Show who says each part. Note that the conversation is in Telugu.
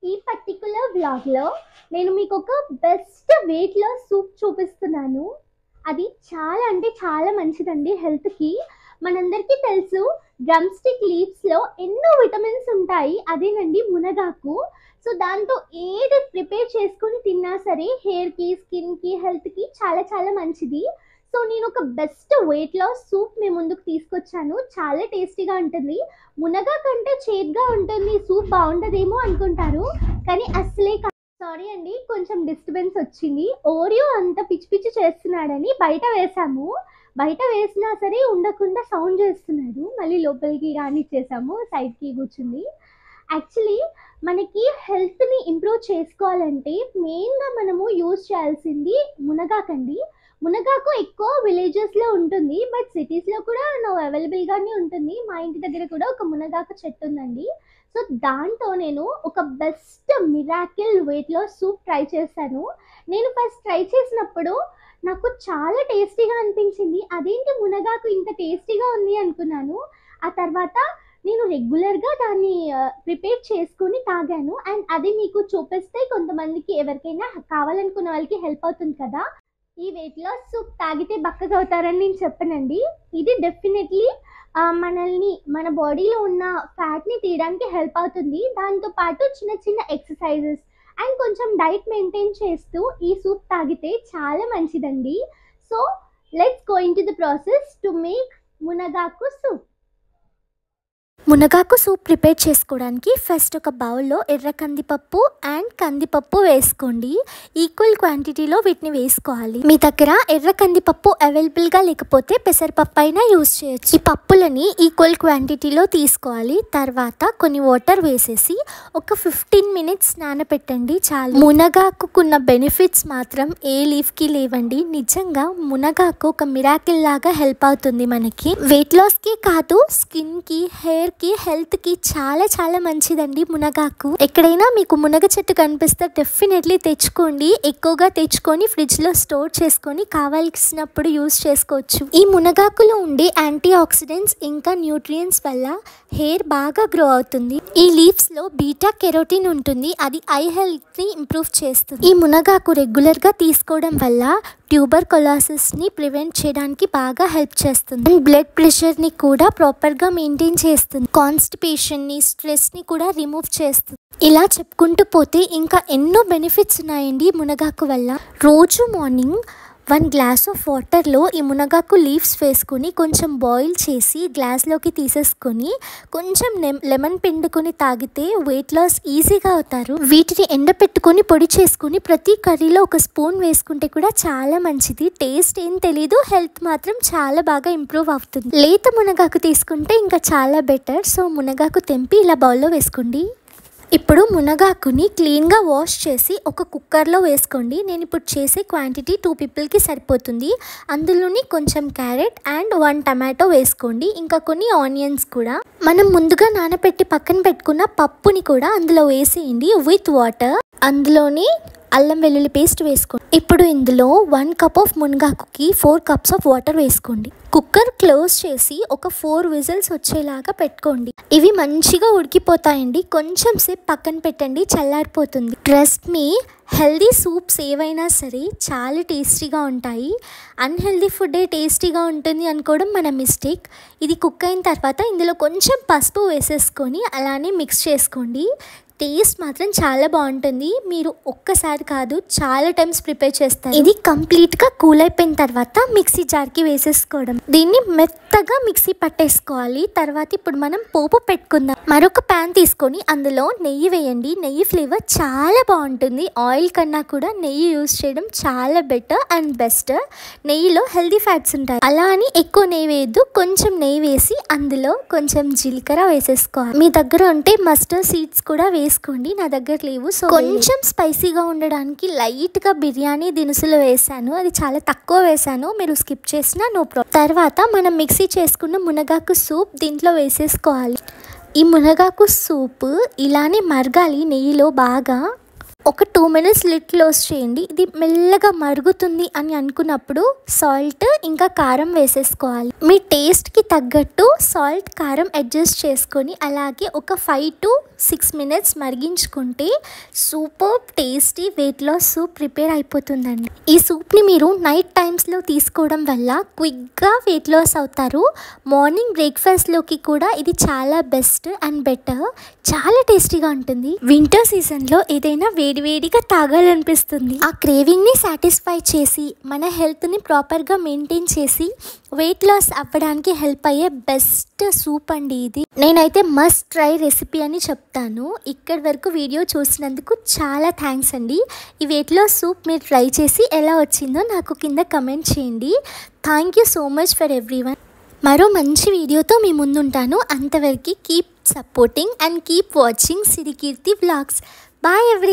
Speaker 1: ఈ పర్టిక్యులర్ వ్లాగ్లో నేను మీకు ఒక బెస్ట్ వెయిట్ లాస్ సూప్ చూపిస్తున్నాను. అది చాలా అంటే చాలా మంచిదండి హెల్త్కి. మనందరికీ తెలుసు డ్రమ్ స్టిక్ లీవ్స్లో ఎన్నో విటమిన్స్ ఉంటాయి. అదేనండి మునగాకు. సో దాంతో ఏది ప్రిపేర్ చేసుకొని తిన్నా సరే హెయిర్కి, స్కిన్కి, హెల్త్కి చాలా చాలా మంచిది. సో నేను ఒక బెస్ట్ వెయిట్ లాస్ సూప్ మీ ముందుకు తీసుకొచ్చాను. చాలా టేస్టీగా ఉంటుంది. మునగా కంటే చేదుగా ఉంటుంది, సూప్ బాగుంటుందేమో అనుకుంటారు, కానీ అసలే సారీ అండి, కొంచెం డిస్టర్బెన్స్ వచ్చింది. ఓరియో అంత పిచ్చి పిచ్చి చేస్తున్నాడని బయట వేసాము. బయట వేసినా సరే ఉండకుండా సౌండ్ చేస్తున్నాడు. మళ్ళీ లోపలికి రానిచ్చేసాము, సైడ్కి కూర్చుంది. యాక్చువల్లీ మనకి హెల్త్ని ఇంప్రూవ్ చేసుకోవాలంటే మెయిన్గా మనము యూజ్ చేయాల్సింది మునగాకండి. మునగాకు ఎక్కువ విలేజెస్లో ఉంటుంది, బట్ సిటీస్లో కూడా అవైలబుల్గానే ఉంటుంది. మా ఇంటి దగ్గర కూడా ఒక మునగాకు చెట్టు ఉందండి. సో దాంతో నేను ఒక best miracle weight loss soup try చేశాను. నేను ఫస్ట్ ట్రై చేసినప్పుడు నాకు చాలా టేస్టీగా అనిపించింది. అదేంటి మునగాకు ఇంత టేస్టీగా ఉంది అనుకున్నాను. ఆ తర్వాత నేను రెగ్యులర్గా దాన్ని ప్రిపేర్ చేసుకొని తాగాను. అండ్ అది మీకు చూపిస్తే కొంతమందికి ఎవరికైనా కావాలనుకున్న వాళ్ళకి హెల్ప్ అవుతుంది కదా. ఈ వెయిట్ లాస్ సూప్ తాగితే బక్కగా అవుతారని నేను చెప్పనండి. ఇది డెఫినెట్లీ మనల్ని, మన బాడీలో ఉన్న ఫ్యాట్ని తీయడానికి హెల్ప్ అవుతుంది. దాంతోపాటు చిన్న చిన్న ఎక్సర్సైజెస్ అండ్ కొంచెం డైట్ మెయింటైన్ చేస్తూ ఈ సూప్ తాగితే చాలా మంచిదండి. So let's go in to the process to make మునగాకు సూప్.
Speaker 2: మునగాకు సూప్ ప్రిపేర్ చేసుకోవడానికి ఫస్ట్ ఒక బౌల్లో ఎర్ర కందిపప్పు అండ్ కందిపప్పు వేసుకోండి. ఈక్వల్ క్వాంటిటీలో వీటిని వేసుకోవాలి. మీ దగ్గర ఎర్ర కందిపప్పు అవైలబుల్గా లేకపోతే పెసరపప్పు అయినా యూజ్ చేయొచ్చు. ఈ పప్పులని ఈక్వల్ క్వాంటిటీలో తీసుకోవాలి. తర్వాత కొన్ని వాటర్ వేసేసి ఒక 15 మినిట్స్ నానబెట్టండి చాలు. మునగాకుకున్న బెనిఫిట్స్ మాత్రం ఏ లీఫ్కి లేవండి. నిజంగా మునగాకు ఒక మిరాకిల్ లాగా హెల్ప్ అవుతుంది మనకి. వెయిట్ లాస్కి కాదు, స్కిన్కి, హెయిర్ హెల్త్కి చాలా చాలా మంచిదండి మునగాకు. ఎక్కడైనా మీకు మునగ చెట్టు కనిపిస్తే డెఫినెట్లీ తెచ్చుకోండి. ఎక్కువగా తెచ్చుకొని ఫ్రిడ్జ్లో స్టోర్ చేసుకొని కావాల్సినప్పుడు యూజ్ చేసుకోవచ్చు. ఈ మునగాకులో ఉండే యాంటీ ఆక్సిడెంట్స్ ఇంకా న్యూట్రియంట్స్ వల్ల హెయిర్ బాగా గ్రో అవుతుంది. ఈ లీవ్స్లో బీటా కెరోటిన్ ఉంటుంది, అది ఐ హెల్త్ని ఇంప్రూవ్ చేస్తుంది. ఈ మునగాకు రెగ్యులర్గా తీసుకోవడం వల్ల ట్యూబర్కులోసిస్ని ప్రివెంట్ చేయడానికి బాగా హెల్ప్ చేస్తుంది. అండ్ బ్లడ్ ప్రెషర్ని కూడా ప్రాపర్గా మెయింటైన్ చేస్తుంది. కాన్స్టిపేషన్ని, స్ట్రెస్ని కూడా రిమూవ్ చేస్తుంది. ఇలా చెప్పుకుంటూ పోతే ఇంకా ఎన్నో బెనిఫిట్స్ ఉన్నాయండి మునగాకు వల్ల. రోజు మార్నింగ్ 1 గ్లాస్ ఆఫ్ వాటర్లో ఈ మునగాకు లీవ్స్ వేసుకొని కొంచెం బాయిల్ చేసి గ్లాస్లోకి తీసేసుకొని కొంచెం లెమన్ పిండుకొని తాగితే వెయిట్ లాస్ ఈజీగా అవుతారు. వీటిని ఎండపెట్టుకొని పొడి చేసుకుని ప్రతి కర్రీలో ఒక స్పూన్ వేసుకుంటే కూడా చాలా మంచిది. టేస్ట్ ఏం తెలీదు, హెల్త్ మాత్రం చాలా బాగా ఇంప్రూవ్ అవుతుంది. లేత మునగాకు తీసుకుంటే ఇంకా చాలా బెటర్. సో మునగాకు తెంపి ఇలా బౌల్లో వేసుకోండి. ఇప్పుడు మునగాకుని క్లీన్గా వాష్ చేసి ఒక కుక్కర్లో వేసుకోండి. నేను ఇప్పుడు చేసే క్వాంటిటీ 2 పీపుల్కి సరిపోతుంది. అందులోని కొంచెం క్యారెట్ అండ్ 1 టమాటో వేసుకోండి. ఇంకా కొన్ని ఆనియన్స్ కూడా. మనం ముందుగా నానబెట్టి పక్కన పెట్టుకున్న పప్పుని కూడా అందులో వేసేయండి విత్ వాటర్. అందులోని అల్లం వెల్లుల్లి పేస్ట్ వేసుకోండి. ఇప్పుడు ఇందులో 1 కప్ ఆఫ్ మునగాకుకి 4 కప్స్ ఆఫ్ వాటర్ వేసుకోండి. కుక్కర్ క్లోజ్ చేసి ఒక 4 విజిల్స్ వచ్చేలాగా పెట్టుకోండి. ఇవి మంచిగా ఉడికిపోతాయండి. కొంచెం సేపు పక్కన పెట్టండి, చల్లారిపోతుంది. ట్రస్ట్ మీ, హెల్దీ సూప్స్ ఏవైనా సరే చాలా టేస్టీగా ఉంటాయి. అన్హెల్దీ ఫుడ్డే టేస్టీగా ఉంటుంది అనుకోవడం మన మిస్టేక్. ఇది కుక్ అయిన తర్వాత ఇందులో కొంచెం పసుపు వేసేసుకొని అలానే మిక్స్ చేసుకోండి. టేస్ట్ మాత్రం చాలా బాగుంటుంది. మీరు ఒక్కసారి కాదు చాలా టైమ్స్ ప్రిపేర్ చేస్తారు. ఇది కంప్లీట్గా కూల్ అయిపోయిన తర్వాత మిక్సీ జార్కి వేసేసుకోవడం. దీన్ని మెత్తగా మిక్సీ పట్టేసుకోవాలి. తర్వాత ఇప్పుడు మనం పోపు పెట్టుకుందాం. మరొక ప్యాన్ తీసుకొని అందులో నెయ్యి వేయండి. నెయ్యి ఫ్లేవర్ చాలా బాగుంటుంది. ఆయిల్ కన్నా కూడా నెయ్యి యూజ్ చేయడం చాలా బెటర్ అండ్ బెస్ట్. నెయ్యిలో హెల్దీ ఫ్యాట్స్ ఉంటాయి. అలా అని ఎక్కువ నెయ్యి వేయద్దు, కొంచెం నెయ్యి వేసి అందులో కొంచెం జీలకర్ర వేసేసుకోవాలి. మీ దగ్గర ఉంటే మస్టర్డ్ సీడ్స్ కూడా వేసుకోండి. నా దగ్గర లేవు. సో కొంచెం స్పైసీగా ఉండడానికి లైట్గా బిర్యానీ దినుసులు వేసాను. అది చాలా తక్కువ వేసాను, మీరు స్కిప్ చేసినా నో ప్రాబ్లం. తర్వాత మనం మిక్సీ చేసుకున్న మునగాకు సూప్ దీంట్లో వేసేసుకోవాలి. ఈ మునగాకు సూప్ ఇలానే మరగాలి నెయ్యిలో బాగా. ఒక 2 మినిట్స్ లిడ్ క్లోజ్ చేయండి. ఇది మెల్లగా మరుగుతుంది అని అనుకున్నప్పుడు సాల్ట్ ఇంకా కారం వేసేసుకోవాలి. మీ టేస్ట్కి తగ్గట్టు సాల్ట్ కారం అడ్జస్ట్ చేసుకొని అలాగే ఒక 5 to 6 మినిట్స్ మరిగించుకుంటే super tasty weight loss soup prepare అయిపోతుందండి. ఈ సూప్ని మీరు నైట్ టైమ్స్లో తీసుకోవడం వల్ల క్విక్గా వెయిట్ లాస్ అవుతారు. మార్నింగ్ బ్రేక్ఫాస్ట్లోకి కూడా ఇది చాలా బెస్ట్ అండ్ బెటర్. చాలా టేస్టీగా ఉంటుంది. వింటర్ సీజన్లో ఏదైనా వేడివేడిగా తాగాలనిపిస్తుంది. ఆ క్రేవింగ్ని సాటిస్ఫై చేసి మన హెల్త్ని ప్రాపర్గా మెయింటైన్ చేసి వెయిట్ లాస్ అవ్వడానికి హెల్ప్ అయ్యే బెస్ట్ సూప్ అండి ఇది. నేనైతే మస్ట్ ట్రై రెసిపీ అని చెప్తాను. ఇక్కడి వరకు వీడియో చూసినందుకు చాలా థ్యాంక్స్ అండి. ఈ వెయిట్ లాస్ సూప్ మీరు ట్రై చేసి ఎలా వచ్చిందో నాకు కింద కమెంట్ చేయండి. Thank you so much for everyone. మరో మంచి వీడియోతో మీ ముందుంటాను. అంతవరకు keep supporting and keep watching Sirikirti vlogs. Bye everyone.